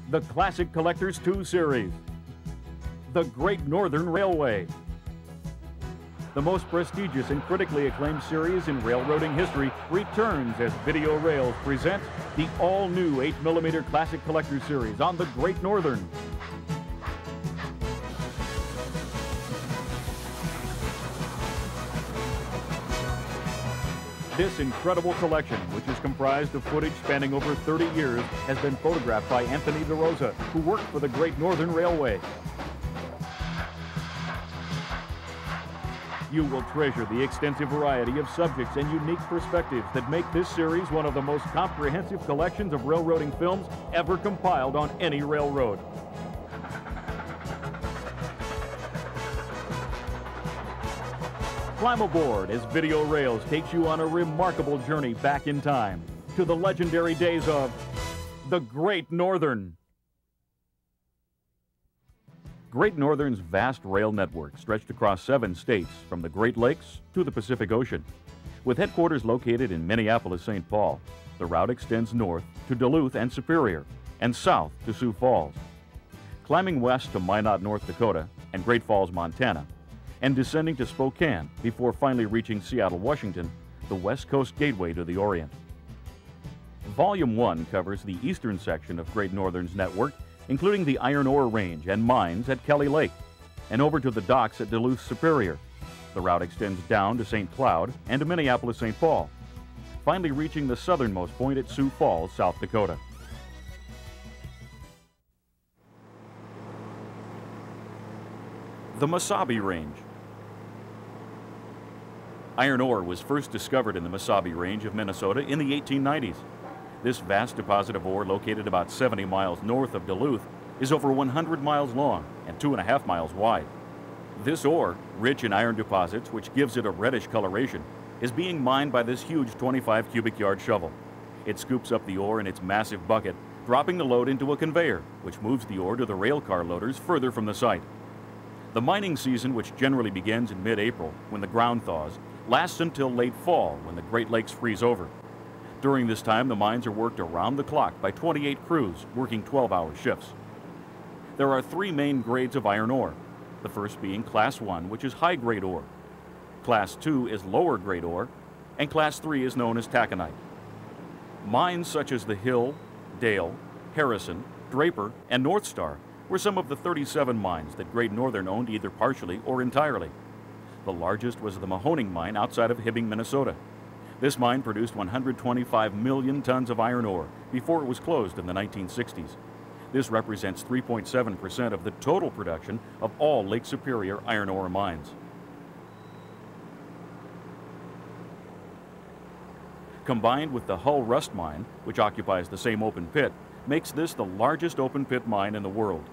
the Classic Collectors 2 series, the Great Northern Railway. The most prestigious and critically acclaimed series in railroading history returns as Video Rails presents the all-new 8mm Classic Collector series on the Great Northern. This incredible collection, which is comprised of footage spanning over 30 years, has been photographed by Anthony DeRosa, who worked for the Great Northern Railway. You will treasure the extensive variety of subjects and unique perspectives that make this series one of the most comprehensive collections of railroading films ever compiled on any railroad. Climb aboard as Video Rails takes you on a remarkable journey back in time to the legendary days of the Great Northern. Great Northern's vast rail network stretched across 7 states from the Great Lakes to the Pacific Ocean. With headquarters located in Minneapolis-St. Paul, the route extends north to Duluth and Superior and south to Sioux Falls. Climbing west to Minot, North Dakota and Great Falls, Montana, and descending to Spokane before finally reaching Seattle, Washington, the West Coast gateway to the Orient. Volume 1 covers the eastern section of Great Northern's network, including the iron ore range and mines at Kelly Lake, and over to the docks at Duluth Superior. The route extends down to St. Cloud and to Minneapolis-St. Paul, finally reaching the southernmost point at Sioux Falls, South Dakota. The Mesabi Range. Iron ore was first discovered in the Mesabi Range of Minnesota in the 1890s. This vast deposit of ore, located about 70 miles north of Duluth, is over 100 miles long and 2.5 miles wide. This ore, rich in iron deposits, which gives it a reddish coloration, is being mined by this huge 25 cubic yard shovel. It scoops up the ore in its massive bucket, dropping the load into a conveyor, which moves the ore to the rail car loaders further from the site. The mining season, which generally begins in mid-April when the ground thaws, lasts until late fall when the Great Lakes freeze over. During this time, the mines are worked around the clock by 28 crews working 12-hour shifts. There are 3 main grades of iron ore, the first being Class 1, which is high-grade ore. Class 2 is lower-grade ore, and Class 3 is known as taconite. Mines such as the Hill, Dale, Harrison, Draper, and North Star were some of the 37 mines that Great Northern owned either partially or entirely. The largest was the Mahoning mine outside of Hibbing, Minnesota. This mine produced 125 million tons of iron ore before it was closed in the 1960s. This represents 3.7% of the total production of all Lake Superior iron ore mines. Combined with the Hull Rust Mine, which occupies the same open pit, makes this the largest open pit mine in the world.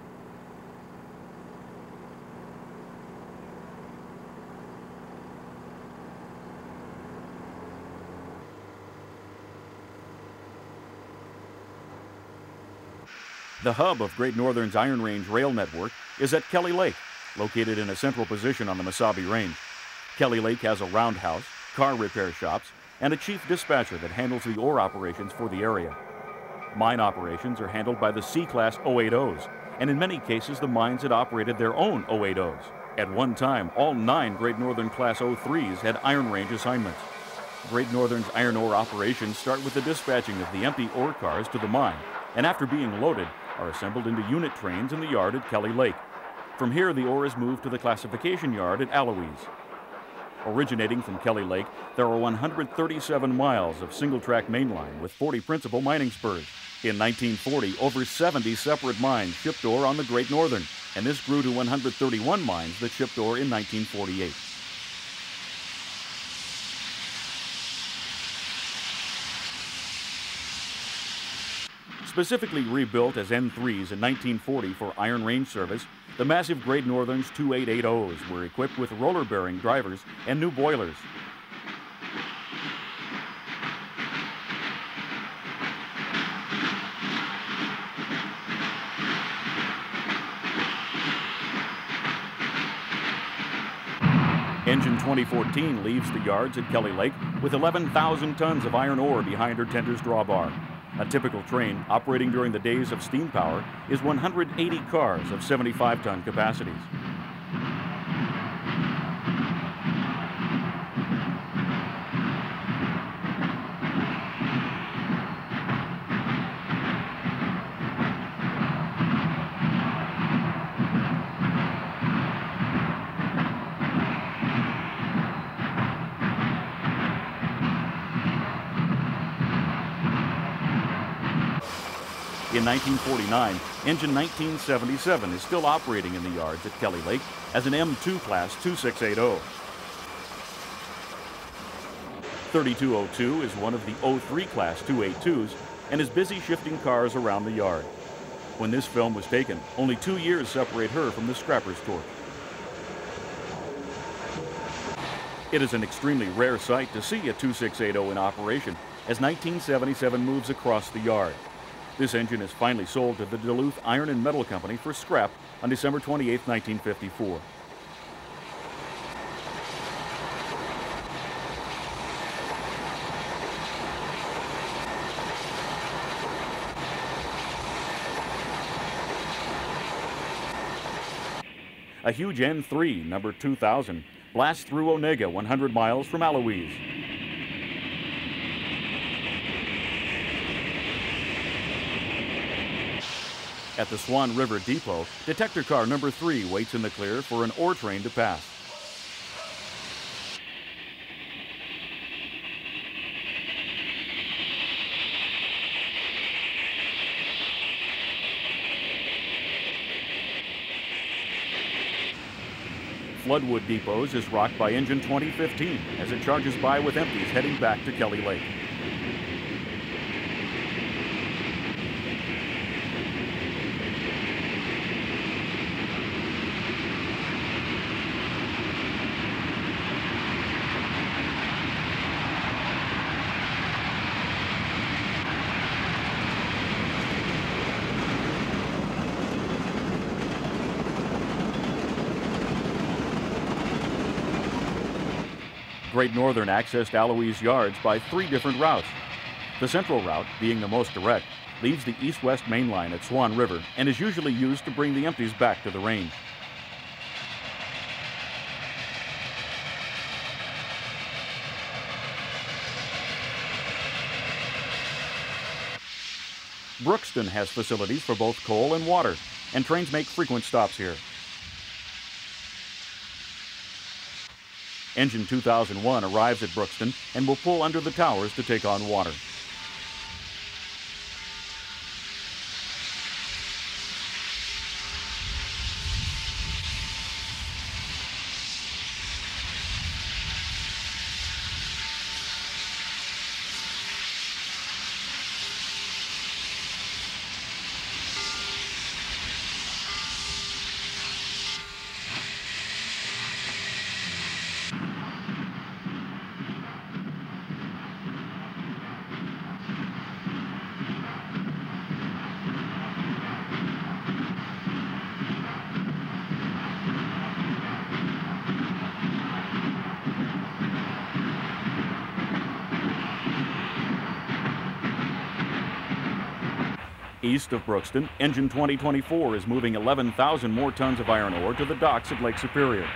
The hub of Great Northern's Iron Range rail network is at Kelly Lake, located in a central position on the Mesabi Range. Kelly Lake has a roundhouse, car repair shops, and a chief dispatcher that handles the ore operations for the area. Mine operations are handled by the C-Class 080s, and in many cases the mines had operated their own 080s. At one time, all 9 Great Northern Class 03s had Iron Range assignments. Great Northern's iron ore operations start with the dispatching of the empty ore cars to the mine, and after being loaded, are assembled into unit trains in the yard at Kelly Lake. From here, the ore is moved to the classification yard at Eloise. Originating from Kelly Lake, there are 137 miles of single-track mainline with 40 principal mining spurs. In 1940, over 70 separate mines shipped ore on the Great Northern, and this grew to 131 mines that shipped ore in 1948. Specifically rebuilt as N3s in 1940 for Iron Range service, the massive Great Northern's 2880s were equipped with roller-bearing drivers and new boilers. Engine 2014 leaves the yards at Kelly Lake with 11,000 tons of iron ore behind her tender's drawbar. A typical train operating during the days of steam power is 180 cars of 75-ton capacities. In 1949, engine 1977 is still operating in the yards at Kelly Lake as an M2 Class 2680. 3202 is one of the 03 Class 282s and is busy shifting cars around the yard. When this film was taken, only 2 years separate her from the scrapper's torch. It is an extremely rare sight to see a 2680 in operation as 1977 moves across the yard. This engine is finally sold to the Duluth Iron and Metal Company for scrap on December 28, 1954. A huge N3, number 2000, blasts through Onega 100 miles from Eloise. At the Swan River Depot, detector car number 3 waits in the clear for an ore train to pass. Floodwood Depots is rocked by engine 2015 as it charges by with empties heading back to Kelly Lake. Great Northern accessed Eloise yards by 3 different routes. The central route, being the most direct, leaves the east-west main line at Swan River and is usually used to bring the empties back to the range. Brookston has facilities for both coal and water, and trains make frequent stops here. Engine 2001 arrives at Brookston and will pull under the towers to take on water. East of Brookston, engine 2024 is moving 11,000 more tons of iron ore to the docks at Lake Superior.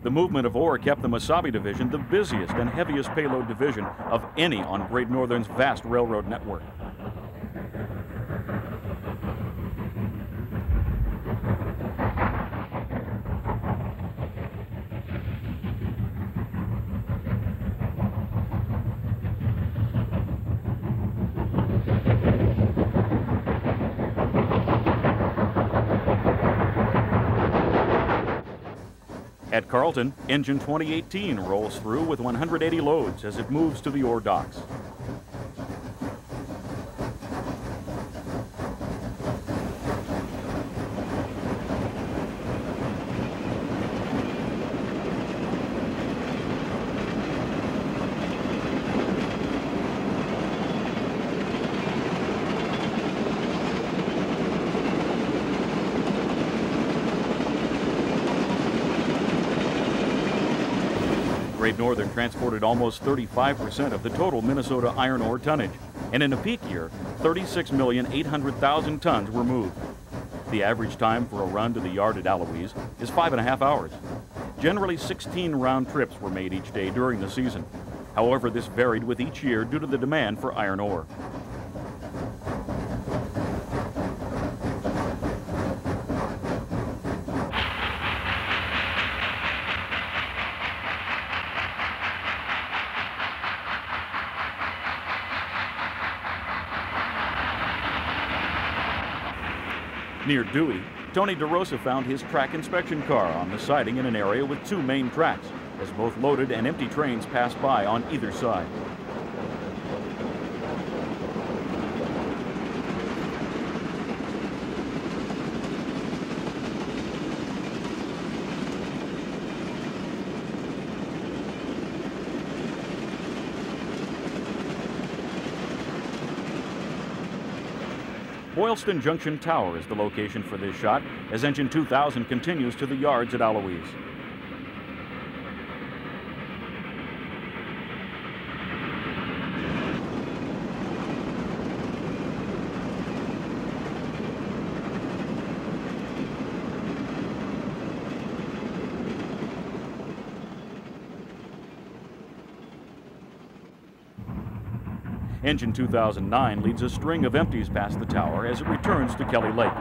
The movement of ore kept the Mesabi Division the busiest and heaviest payload division of any on Great Northern's vast railroad network. At Carlton, engine 2018 rolls through with 180 loads as it moves to the ore docks. Great Northern transported almost 35% of the total Minnesota iron ore tonnage, and in a peak year, 36,800,000 tons were moved. The average time for a run to the yard at Eloise is 5.5 hours. Generally, 16 round trips were made each day during the season. However, this varied with each year due to the demand for iron ore. Near Dewey, Tony DeRosa found his track inspection car on the siding in an area with two main tracks, as both loaded and empty trains pass by on either side. Boylston Junction Tower is the location for this shot as engine 2000 continues to the yards at Eloise. Engine 2009 leads a string of empties past the tower as it returns to Kelly Lake.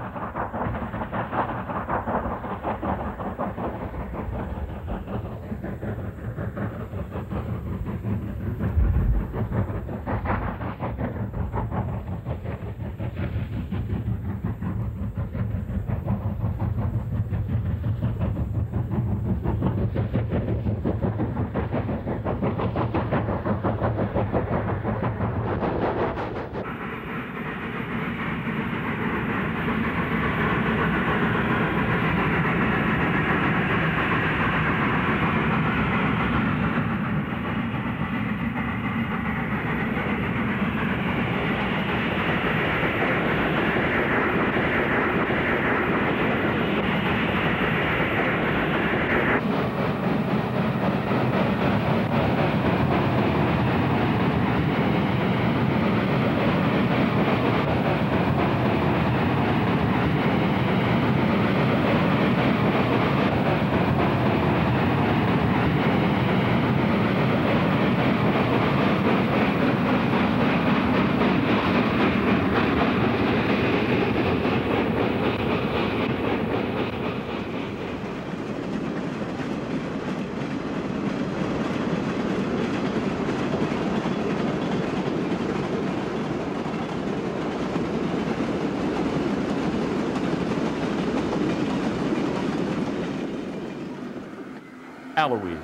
Eloise.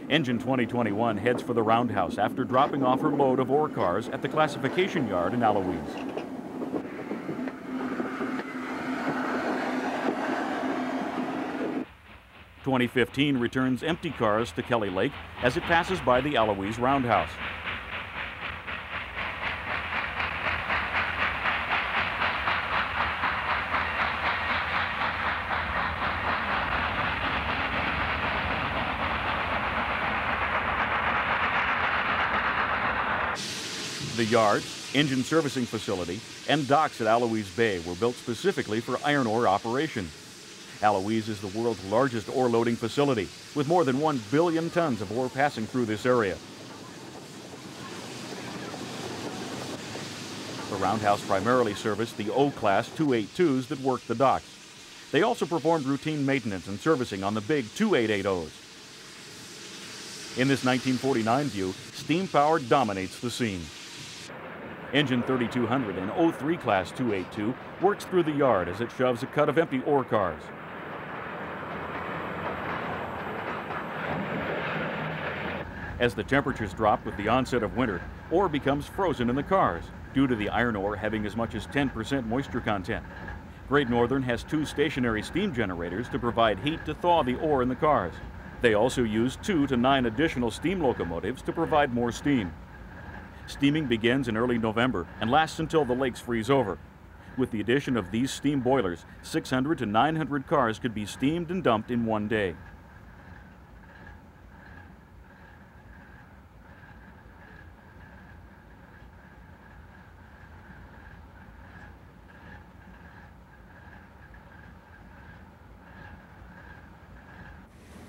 Engine 2021 heads for the roundhouse after dropping off her load of ore cars at the classification yard in Eloise. "2015 returns empty cars to Kelly Lake as it passes by the Eloise roundhouse. The yard, engine servicing facility, and docks at Eloise Bay were built specifically for iron ore operation. Eloise is the world's largest ore loading facility, with more than 1 billion tons of ore passing through this area. The roundhouse primarily serviced the O-Class 282s that worked the docks. They also performed routine maintenance and servicing on the big 2880s. In this 1949 view, steam power dominates the scene. Engine 3200 and 03 Class 282 works through the yard as it shoves a cut of empty ore cars. As the temperatures drop with the onset of winter, ore becomes frozen in the cars due to the iron ore having as much as 10% moisture content. Great Northern has 2 stationary steam generators to provide heat to thaw the ore in the cars. They also use 2 to 9 additional steam locomotives to provide more steam. Steaming begins in early November and lasts until the lakes freeze over. With the addition of these steam boilers, 600 to 900 cars could be steamed and dumped in one day.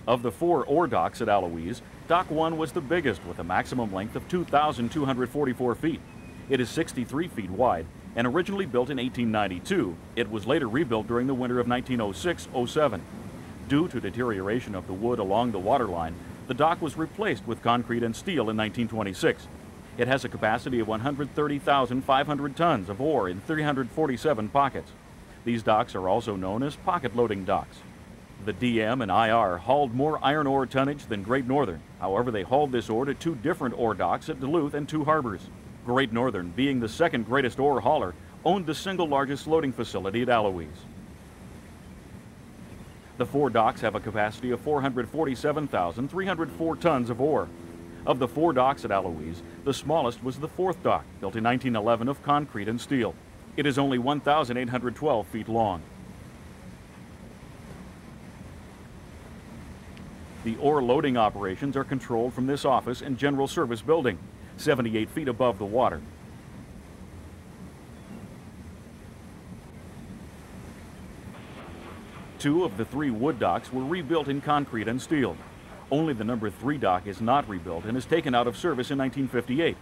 Of the 4 ore docks at Eloise, Dock 1 was the biggest with a maximum length of 2,244 feet. It is 63 feet wide and originally built in 1892. It was later rebuilt during the winter of 1906-07. Due to deterioration of the wood along the waterline, the dock was replaced with concrete and steel in 1926. It has a capacity of 130,500 tons of ore in 347 pockets. These docks are also known as pocket loading docks. The DM and IR hauled more iron ore tonnage than Great Northern. However, they hauled this ore to 2 different ore docks at Duluth and 2 harbors. Great Northern, being the second greatest ore hauler, owned the single largest loading facility at Eloise. The 4 docks have a capacity of 447,304 tons of ore. Of the 4 docks at Eloise, the smallest was the 4th dock, built in 1911 of concrete and steel. It is only 1,812 feet long. The ore loading operations are controlled from this office and general service building, 78 feet above the water. Two of the 3 wood docks were rebuilt in concrete and steel. Only the number 3 dock is not rebuilt and is taken out of service in 1958.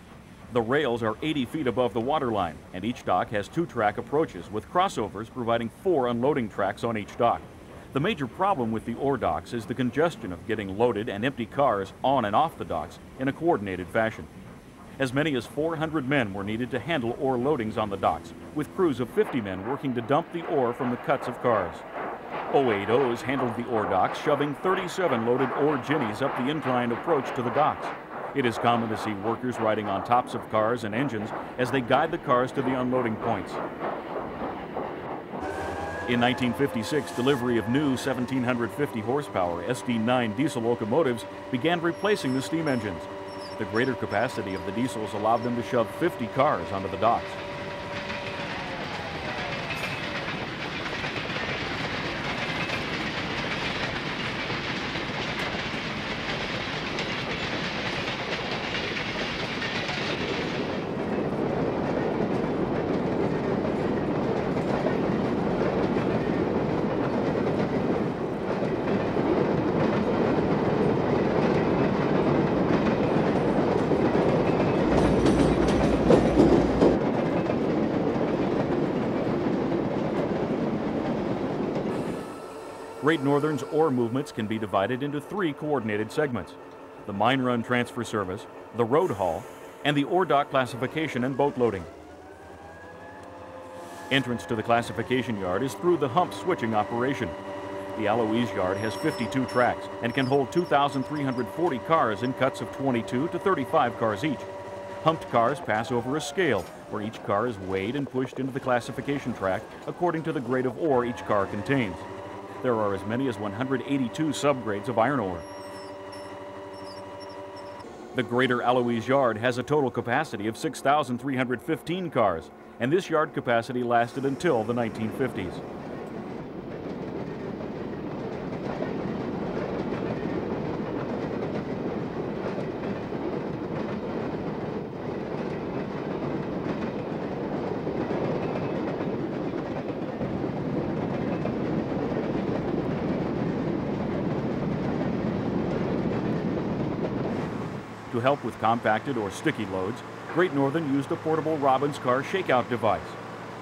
The rails are 80 feet above the waterline, and each dock has 2-track approaches with crossovers providing 4 unloading tracks on each dock. The major problem with the ore docks is the congestion of getting loaded and empty cars on and off the docks in a coordinated fashion. As many as 400 men were needed to handle ore loadings on the docks, with crews of 50 men working to dump the ore from the cuts of cars. 080s handled the ore docks, shoving 37 loaded ore ginnies up the inclined approach to the docks. It is common to see workers riding on tops of cars and engines as they guide the cars to the unloading points. In 1956, delivery of new 1,750 horsepower SD9 diesel locomotives began replacing the steam engines. The greater capacity of the diesels allowed them to shove 50 cars onto the docks. Great Northern's ore movements can be divided into 3 coordinated segments: the mine run transfer service, the road haul, and the ore dock classification and boat loading. Entrance to the classification yard is through the hump switching operation. The Eloise yard has 52 tracks and can hold 2,340 cars in cuts of 22 to 35 cars each. Humped cars pass over a scale where each car is weighed and pushed into the classification track according to the grade of ore each car contains. There are as many as 182 subgrades of iron ore. The Greater Eloise Yard has a total capacity of 6,315 cars, and this yard capacity lasted until the 1950s. To help with compacted or sticky loads, Great Northern used a portable Robbins car shakeout device.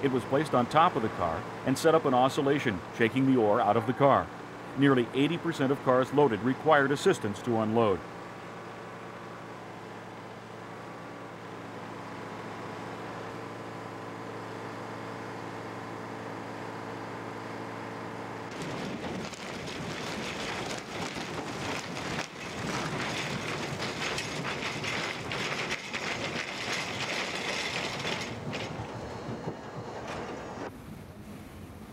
It was placed on top of the car and set up an oscillation, shaking the ore out of the car. Nearly 80% of cars loaded required assistance to unload.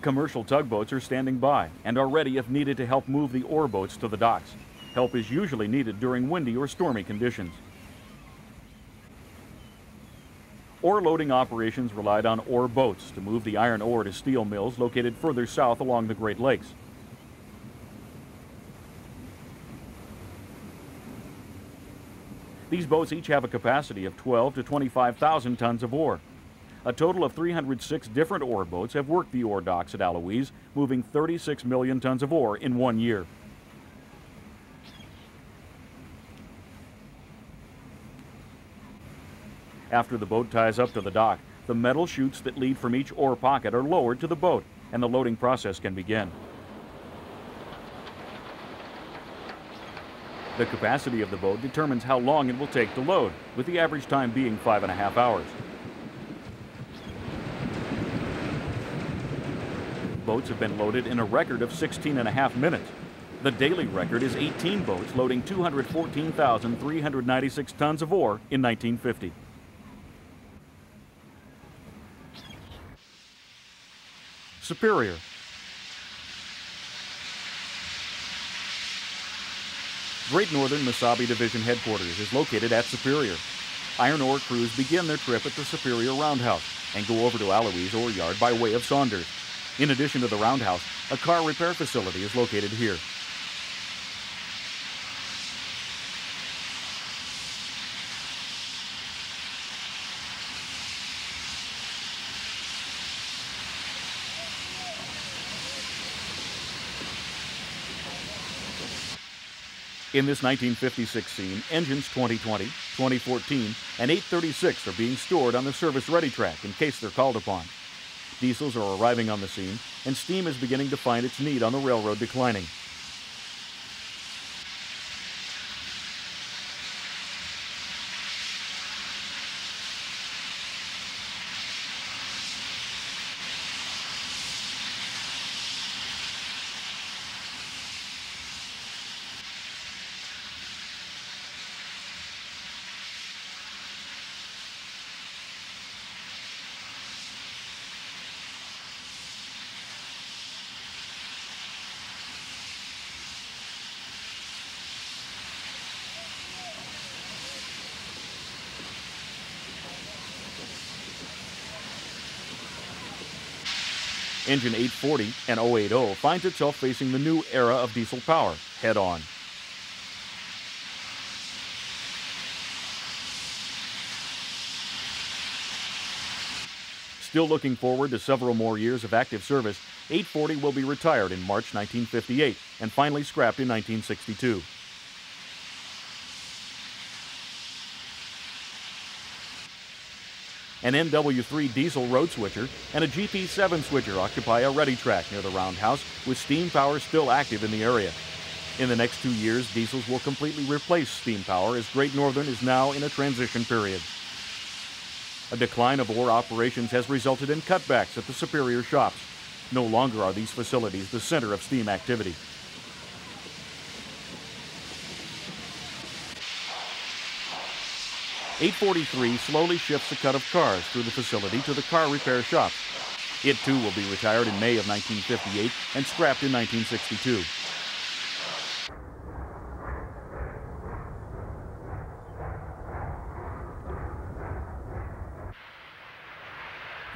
Commercial tugboats are standing by and are ready if needed to help move the ore boats to the docks. Help is usually needed during windy or stormy conditions. Ore loading operations relied on ore boats to move the iron ore to steel mills located further south along the Great Lakes. These boats each have a capacity of 12 to 25,000 tons of ore. A total of 306 different ore boats have worked the ore docks at Alois, moving 36 million tons of ore in 1 year. After the boat ties up to the dock, the metal chutes that lead from each ore pocket are lowered to the boat, and the loading process can begin. The capacity of the boat determines how long it will take to load, with the average time being 5.5 hours. Boats have been loaded in a record of 16.5 minutes. The daily record is 18 boats loading 214,396 tons of ore in 1950. Superior. Great Northern Mesabi Division Headquarters is located at Superior. Iron ore crews begin their trip at the Superior Roundhouse and go over to Alois Ore Yard by way of Saunders. In addition to the roundhouse, a car repair facility is located here. In this 1956 scene, engines 2020, 2014, and 836 are being stored on the service-ready track in case they're called upon. Diesels are arriving on the scene, and steam is beginning to find its need on the railroad declining. Engine 840 and 080 finds itself facing the new era of diesel power head-on. Still looking forward to several more years of active service, 840 will be retired in March 1958 and finally scrapped in 1962. An NW3 diesel road switcher and a GP7 switcher occupy a ready track near the roundhouse, with steam power still active in the area. In the next 2 years, diesels will completely replace steam power as Great Northern is now in a transition period. A decline of ore operations has resulted in cutbacks at the Superior shops. No longer are these facilities the center of steam activity. .843 slowly shifts a cut of cars through the facility to the car repair shop. It too will be retired in May of 1958 and scrapped in 1962.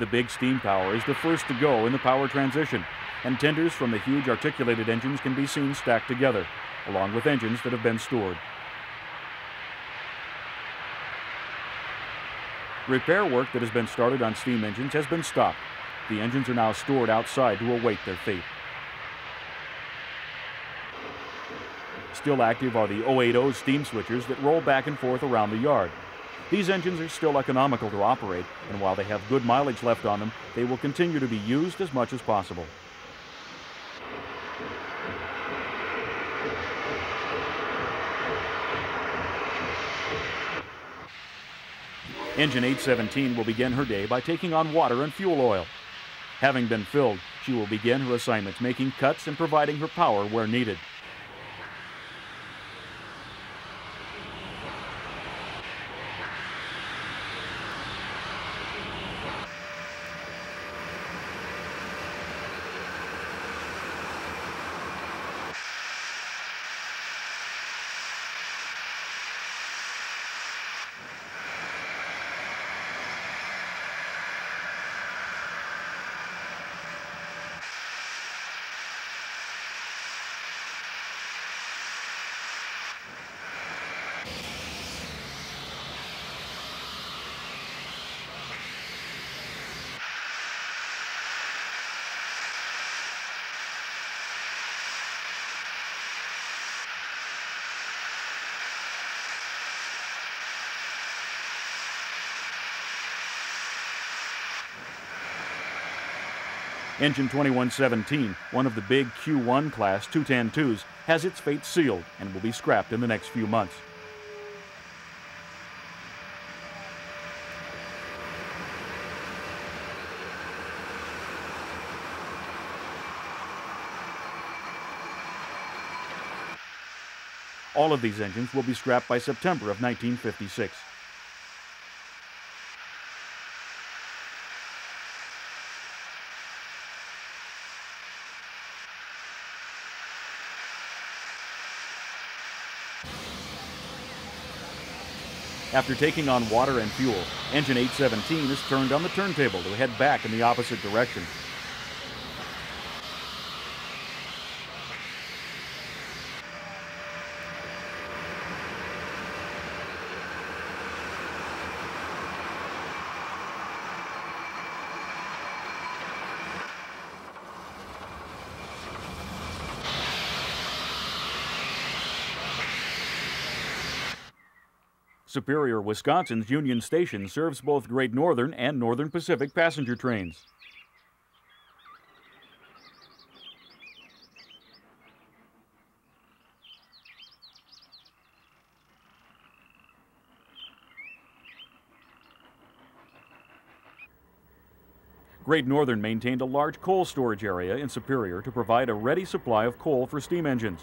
The big steam power is the first to go in the power transition, and tenders from the huge articulated engines can be seen stacked together, along with engines that have been stored. Repair work that has been started on steam engines has been stopped. The engines are now stored outside to await their fate. Still active are the 080 steam switchers that roll back and forth around the yard. These engines are still economical to operate, and while they have good mileage left on them, they will continue to be used as much as possible. Engine 817 will begin her day by taking on water and fuel oil. Having been filled, she will begin her assignments, making cuts and providing her power where needed. Engine 2117, one of the big Q1 class 210-2s, has its fate sealed and will be scrapped in the next few months. All of these engines will be scrapped by September of 1956. After taking on water and fuel, engine 817 is turned on the turntable to head back in the opposite direction. Superior, Wisconsin's Union Station serves both Great Northern and Northern Pacific passenger trains. Great Northern maintained a large coal storage area in Superior to provide a ready supply of coal for steam engines.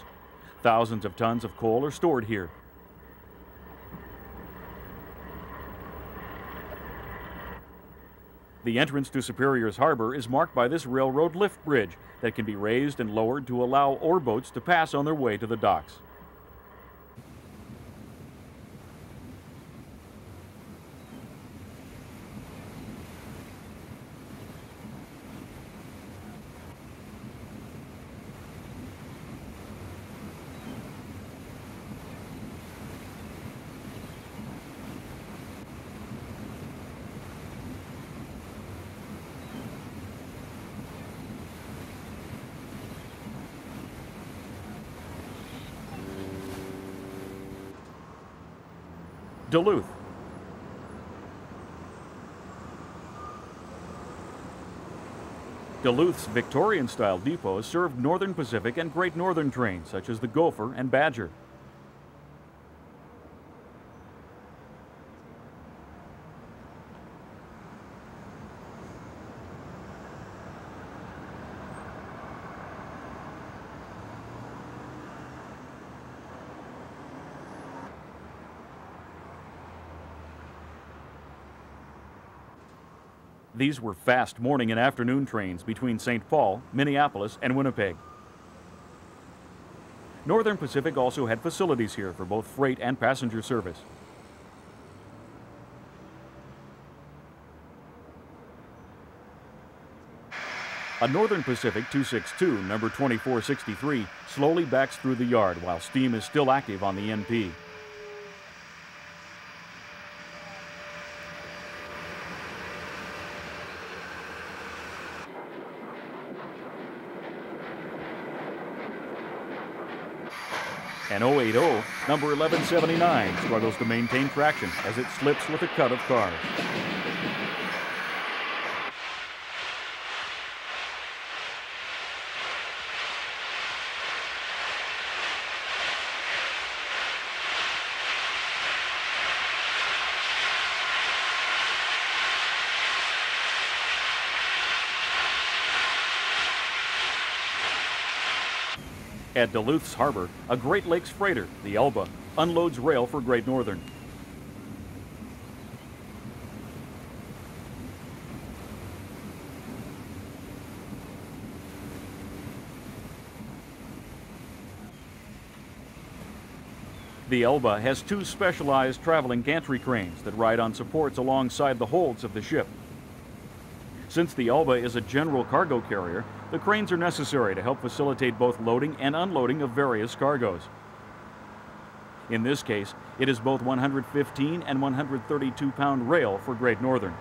Thousands of tons of coal are stored here. The entrance to Superior's harbor is marked by this railroad lift bridge that can be raised and lowered to allow ore boats to pass on their way to the docks. Duluth. Duluth's Victorian-style depots served Northern Pacific and Great Northern trains such as the Gopher and Badger. These were fast morning and afternoon trains between St. Paul, Minneapolis, and Winnipeg. Northern Pacific also had facilities here for both freight and passenger service. A Northern Pacific 262, number 2463, slowly backs through the yard while steam is still active on the NP. An 080, number 1179, struggles to maintain traction as it slips with a cut of cars. At Duluth's harbor, a Great Lakes freighter, the Elba, unloads rail for Great Northern. The Elba has two specialized traveling gantry cranes that ride on supports alongside the holds of the ship. Since the Elba is a general cargo carrier, the cranes are necessary to help facilitate both loading and unloading of various cargoes. In this case, it is both 115 and 132-pound rail for Great Northern.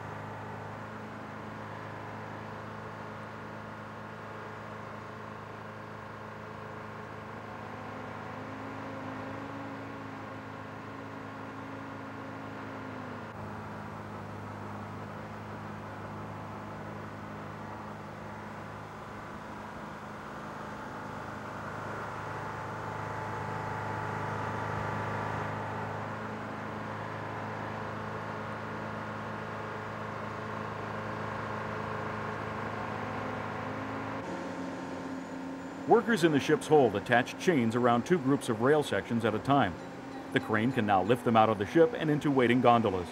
Workers in the ship's hold attach chains around two groups of rail sections at a time. The crane can now lift them out of the ship and into waiting gondolas.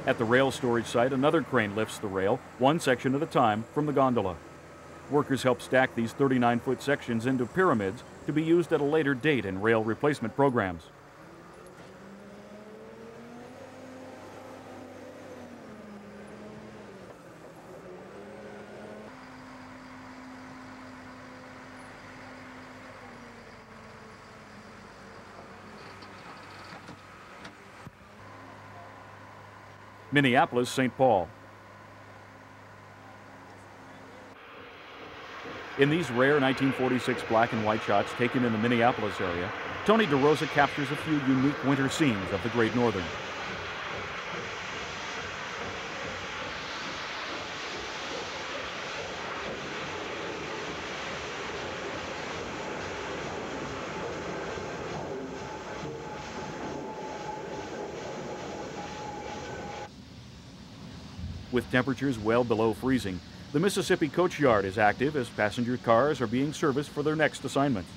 At the rail storage site, another crane lifts the rail, one section at a time, from the gondola. Workers help stack these 39-foot sections into pyramids to be used at a later date in rail replacement programs. Minneapolis, St. Paul. In these rare 1946 black and white shots taken in the Minneapolis area, Tony DeRosa captures a few unique winter scenes of the Great Northern. With temperatures well below freezing, the Mississippi Coach Yard is active as passenger cars are being serviced for their next assignments.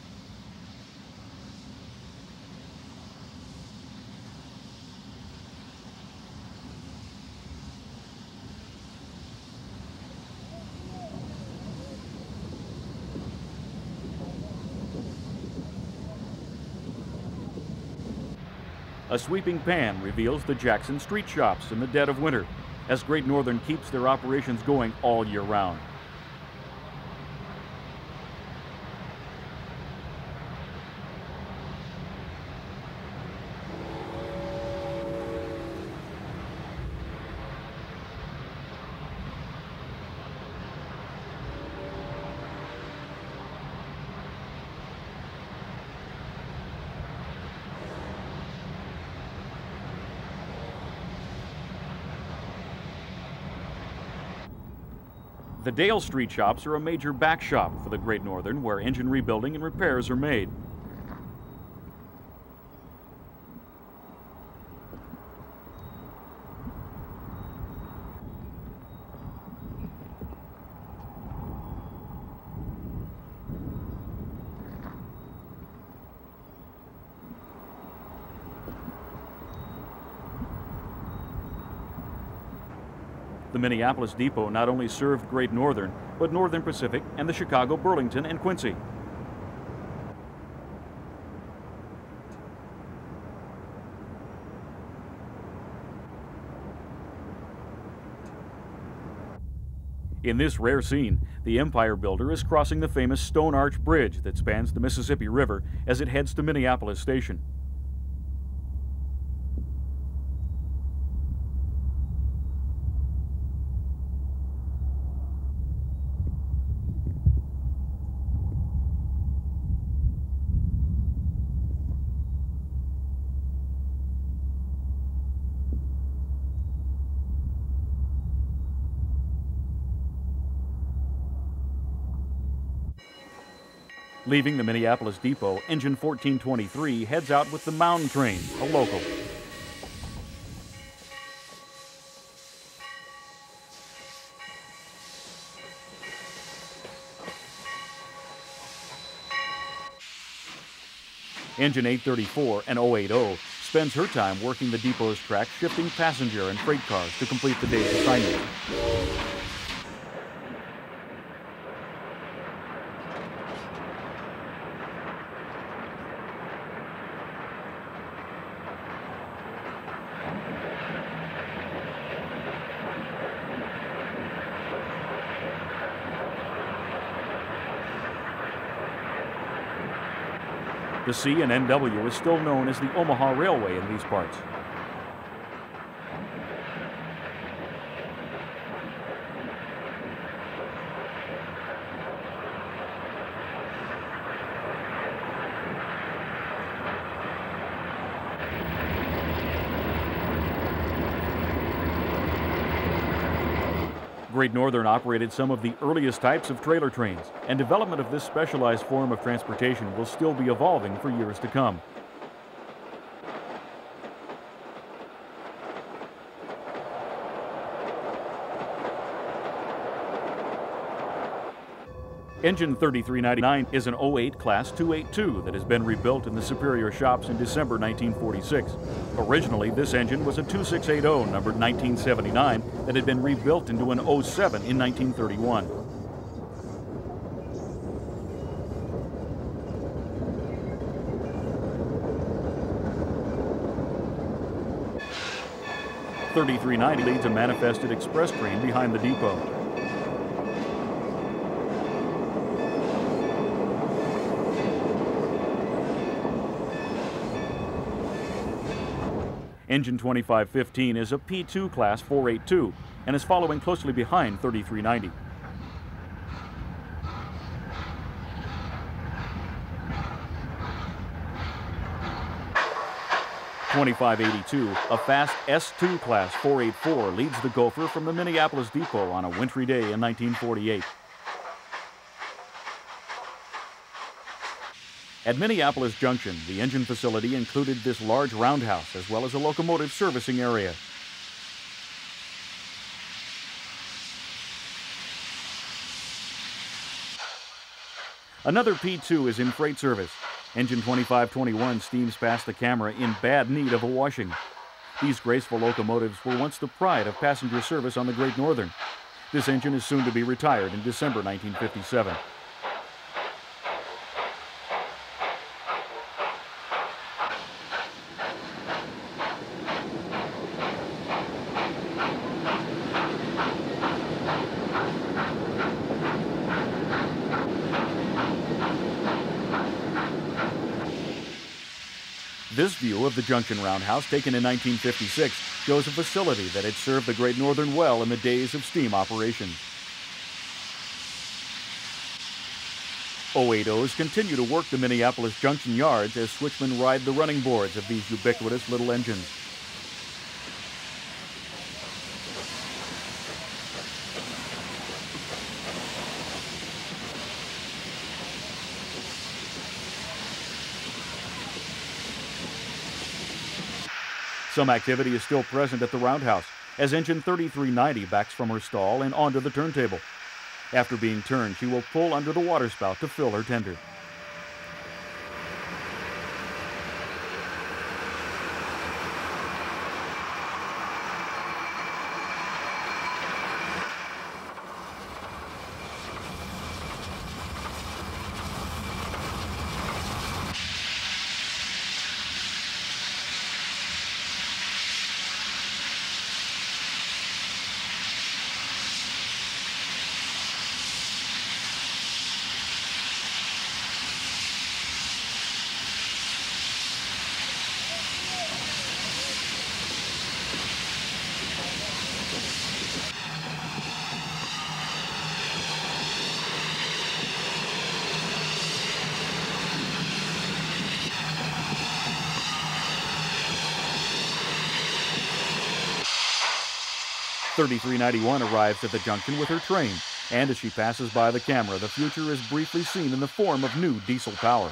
A sweeping pan reveals the Jackson street shops in the dead of winter, as Great Northern keeps their operations going all year round. The Dale Street shops are a major back shop for the Great Northern, where engine rebuilding and repairs are made. The Minneapolis depot not only served Great Northern, but Northern Pacific and the Chicago, Burlington, and Quincy. In this rare scene, the Empire Builder is crossing the famous Stone Arch Bridge that spans the Mississippi River as it heads to Minneapolis Station. Leaving the Minneapolis depot, engine 1423 heads out with the Mound train, a local. Engine 834, an 080, spends her time working the depot's track, shifting passenger and freight cars to complete the day's assignment. The C and NW is still known as the Omaha Railway in these parts. Great Northern operated some of the earliest types of trailer trains, and development of this specialized form of transportation will still be evolving for years to come. Engine 3399 is an 08 Class 282 that has been rebuilt in the Superior shops in December 1946. Originally, this engine was a 2680 numbered 1979 that had been rebuilt into an 07 in 1931. .3390 leads a manifested express train behind the depot. Engine 2515 is a P2 Class 482 and is following closely behind 3390. .2582, a fast S2 Class 484, leads the Gopher from the Minneapolis depot on a wintry day in 1948. At Minneapolis Junction, the engine facility included this large roundhouse as well as a locomotive servicing area. Another P2 is in freight service. Engine 2521 steams past the camera in bad need of a washing. These graceful locomotives were once the pride of passenger service on the Great Northern. This engine is soon to be retired in December 1957. This view of the Junction Roundhouse, taken in 1956, shows a facility that had served the Great Northern well in the days of steam operations. 080s continue to work the Minneapolis Junction yards as switchmen ride the running boards of these ubiquitous little engines. Some activity is still present at the roundhouse, as engine 3390 backs from her stall and onto the turntable. After being turned, she will pull under the waterspout to fill her tender. .3391 arrives at the junction with her train, and as she passes by the camera, the future is briefly seen in the form of new diesel power.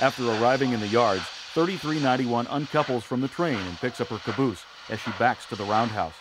After arriving in the yards, 3391 uncouples from the train and picks up her caboose as she backs to the roundhouse.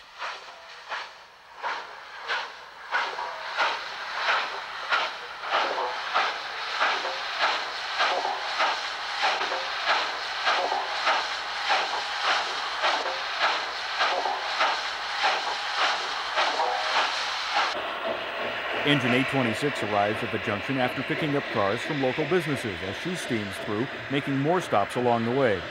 Engine 826 arrives at the junction after picking up cars from local businesses as she steams through, making more stops along the way.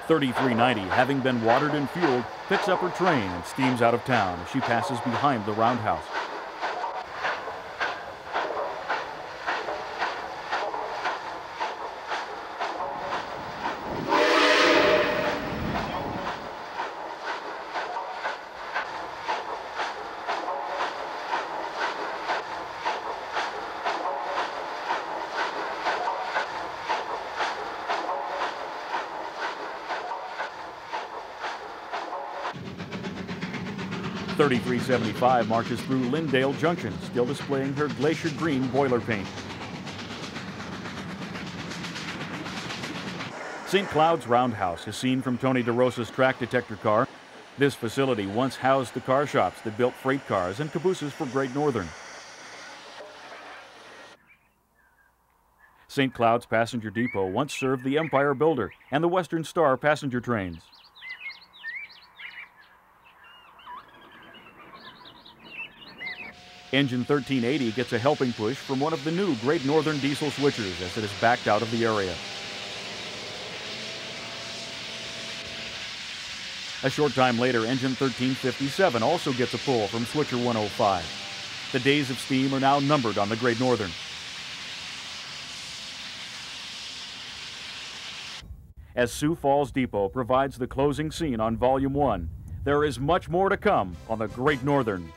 .3390, having been watered and fueled, picks up her train and steams out of town as she passes behind the roundhouse. .3375 marches through Lyndale Junction, still displaying her glacier green boiler paint. St. Cloud's Roundhouse is seen from Tony DeRosa's track detector car. This facility once housed the car shops that built freight cars and cabooses for Great Northern. St. Cloud's Passenger Depot once served the Empire Builder and the Western Star passenger trains. Engine 1380 gets a helping push from one of the new Great Northern diesel switchers as it is backed out of the area. A short time later, engine 1357 also gets a pull from switcher 105. The days of steam are now numbered on the Great Northern. As Sioux Falls Depot provides the closing scene on Volume 1, there is much more to come on the Great Northern.